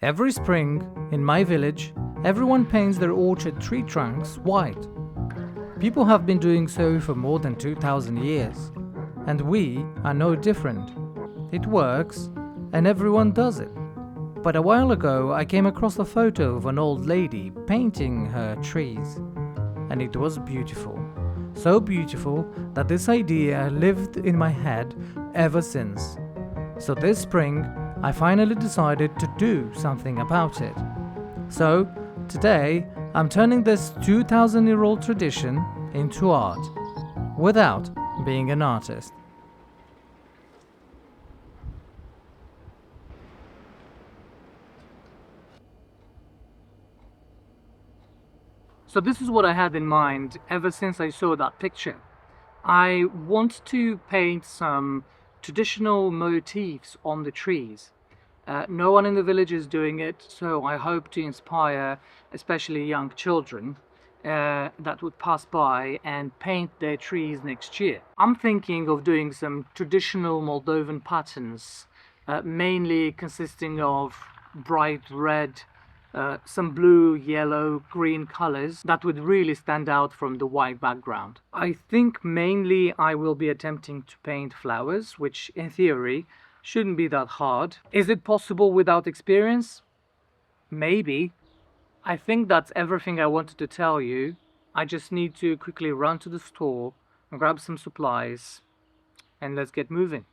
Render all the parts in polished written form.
Every spring, in my village, everyone paints their orchard tree trunks white. People have been doing so for more than 2000 years, and we are no different. It works, and everyone does it. But a while ago I came across a photo of an old lady painting her trees, and it was beautiful. So beautiful that this idea lived in my head ever since. So this spring, I finally decided to do something about it. So, today, I'm turning this 2000-year-old tradition into art, without being an artist. So this is what I had in mind ever since I saw that picture. I want to paint some traditional motifs on the trees. No one in the village is doing it, so I hope to inspire especially young children that would pass by and paint their trees next year. I'm thinking of doing some traditional Moldovan patterns, mainly consisting of bright red, some blue, yellow, green colors that would really stand out from the white background. I think mainly I will be attempting to paint flowers, which in theory shouldn't be that hard. Is it possible without experience? Maybe. I think that's everything I wanted to tell you. I just need to quickly run to the store and grab some supplies, and let's get moving.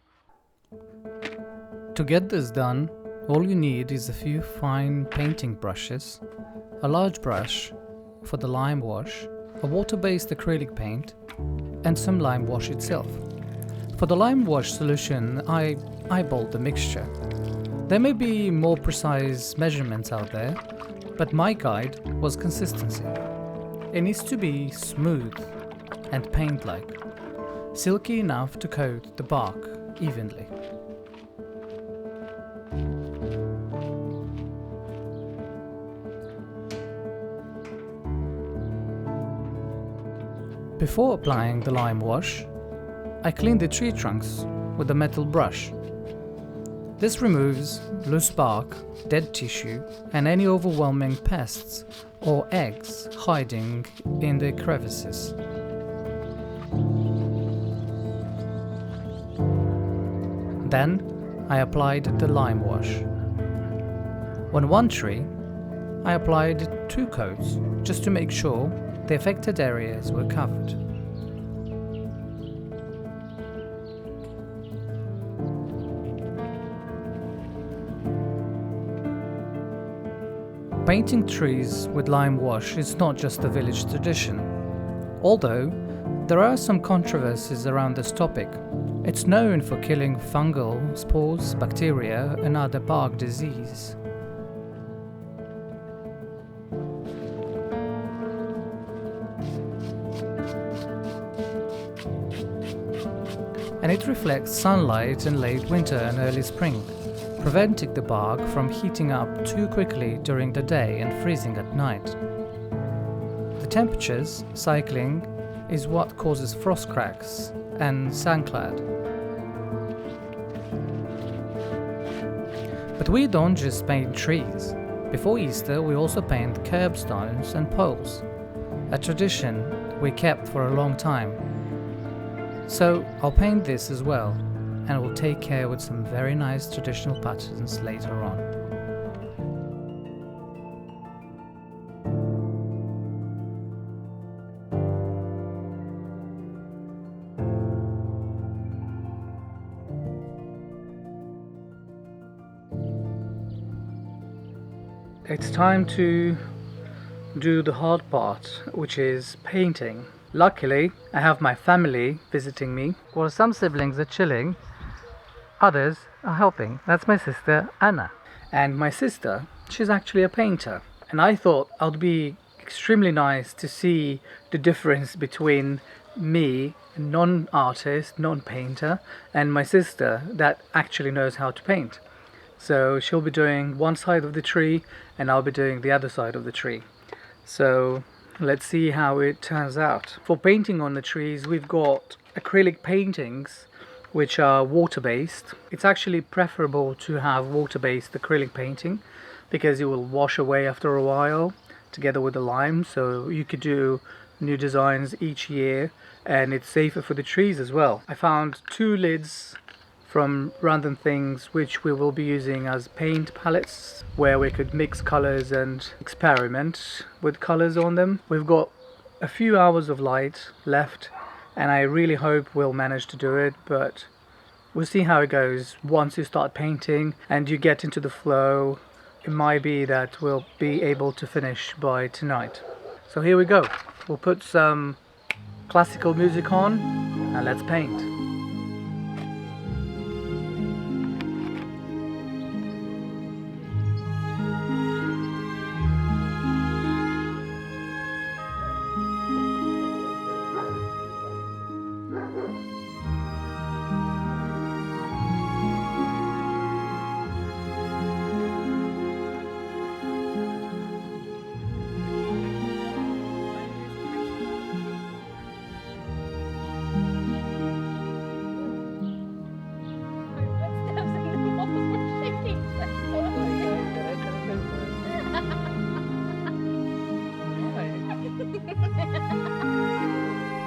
To get this done, all you need is a few fine painting brushes, a large brush for the lime wash, a water-based acrylic paint, and some lime wash itself. For the lime wash solution, I eyeballed the mixture. There may be more precise measurements out there, but my guide was consistency. It needs to be smooth and paint-like, silky enough to coat the bark evenly. Before applying the lime wash, I clean the tree trunks with a metal brush. This removes loose bark, dead tissue, and any overwhelming pests or eggs hiding in the crevices. Then I applied the lime wash. On one tree, I applied 2 coats just to make sure the affected areas were covered. Painting trees with lime wash is not just a village tradition. Although there are some controversies around this topic, it's known for killing fungal spores, bacteria, and other bark disease. And it reflects sunlight in late winter and early spring, preventing the bark from heating up too quickly during the day and freezing at night. The temperatures cycling is what causes frost cracks and sandclad. But we don't just paint trees. Before Easter we also paint curbstones and poles, a tradition we kept for a long time. So I'll paint this as well, and we'll take care with some very nice traditional patterns later on. It's time to do the hard part, which is painting. Luckily, I have my family visiting me. Well, some siblings are chilling, others are helping. That's my sister, Anna. And my sister, she's actually a painter. And I thought it would be extremely nice to see the difference between me, a non-artist, non-painter, and my sister that actually knows how to paint. So she'll be doing one side of the tree, and I'll be doing the other side of the tree. So let's see how it turns out. For painting on the trees, we've got acrylic paintings which are water-based. It's actually preferable to have water-based acrylic painting because it will wash away after a while together with the lime, so you could do new designs each year, and it's safer for the trees as well. I found 2 lids from Random Things which we will be using as paint palettes, where we could mix colors and experiment with colors on them. We've got a few hours of light left, and I really hope we'll manage to do it, but we'll see how it goes. Once you start painting and you get into the flow, it might be that we'll be able to finish by tonight. So here we go. We'll put some classical music on and let's paint.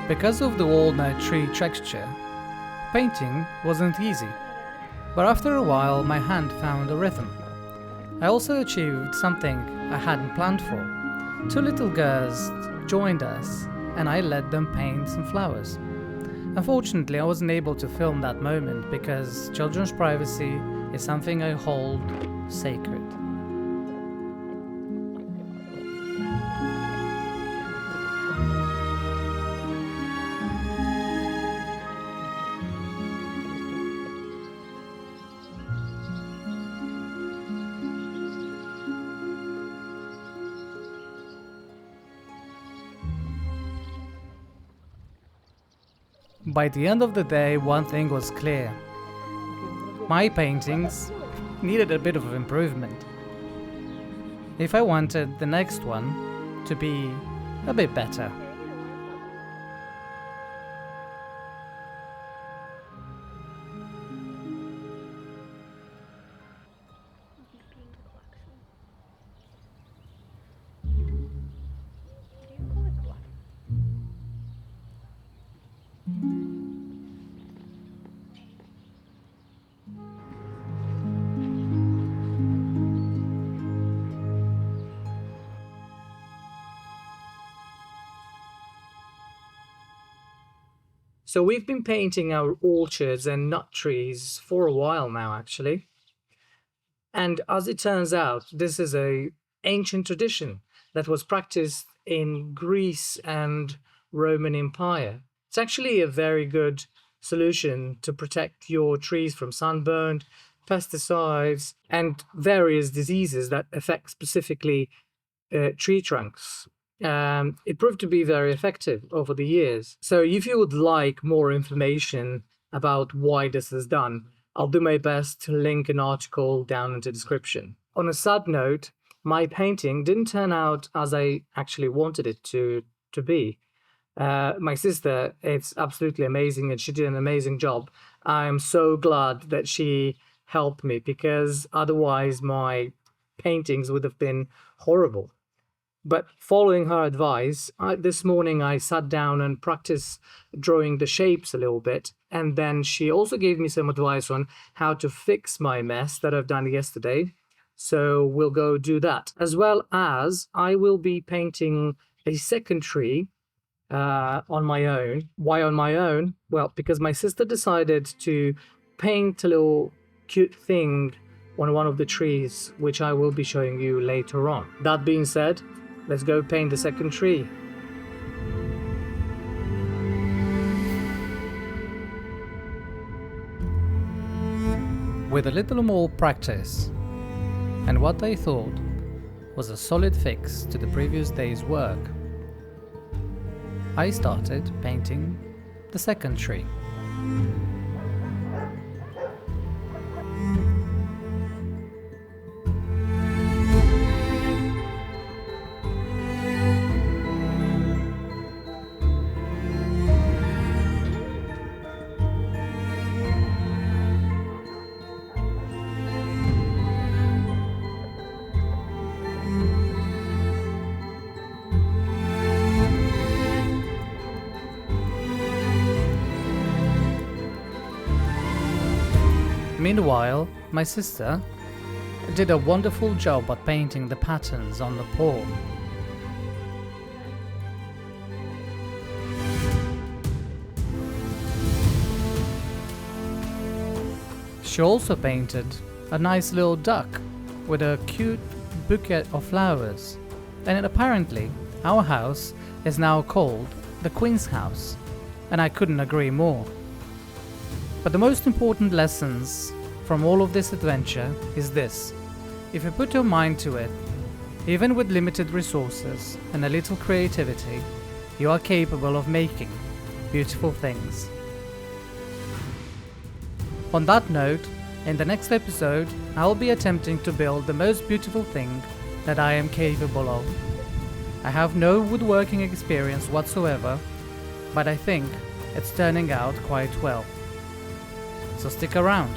Because of the walnut tree texture, painting wasn't easy, but after a while my hand found a rhythm. I also achieved something I hadn't planned for. 2 little girls joined us and I let them paint some flowers. Unfortunately, I wasn't able to film that moment because children's privacy is something I hold sacred. By the end of the day, one thing was clear. My paintings needed a bit of improvement. If I wanted the next one to be a bit better. So we've been painting our orchards and nut trees for a while now, actually. And as it turns out, this is an ancient tradition that was practiced in Greece and Roman Empire. It's actually a very good solution to protect your trees from sunburn, pesticides, and various diseases that affect specifically tree trunks. It proved to be very effective over the years. So if you would like more information about why this is done, I'll do my best to link an article down in the description. On a sad note, my painting didn't turn out as I actually wanted it to be. My sister, it's absolutely amazing, and she did an amazing job. I'm so glad that she helped me, because otherwise my paintings would have been horrible. But following her advice, this morning I sat down and practiced drawing the shapes a little bit. And then she also gave me some advice on how to fix my mess that I've done yesterday. So we'll go do that. As well as I will be painting a second tree on my own. Why on my own? Well, because my sister decided to paint a little cute thing on one of the trees, which I will be showing you later on. That being said, let's go paint the second tree. With a little more practice, and what I thought was a solid fix to the previous day's work, I started painting the second tree. Meanwhile, my sister did a wonderful job at painting the patterns on the paw. She also painted a nice little duck with a cute bouquet of flowers, and apparently our house is now called the Queen's House, and I couldn't agree more. But the most important lessons from all of this adventure is this: if you put your mind to it, even with limited resources and a little creativity, you are capable of making beautiful things. On that note, in the next episode, I will be attempting to build the most beautiful thing that I am capable of. I have no woodworking experience whatsoever, but I think it's turning out quite well. So stick around.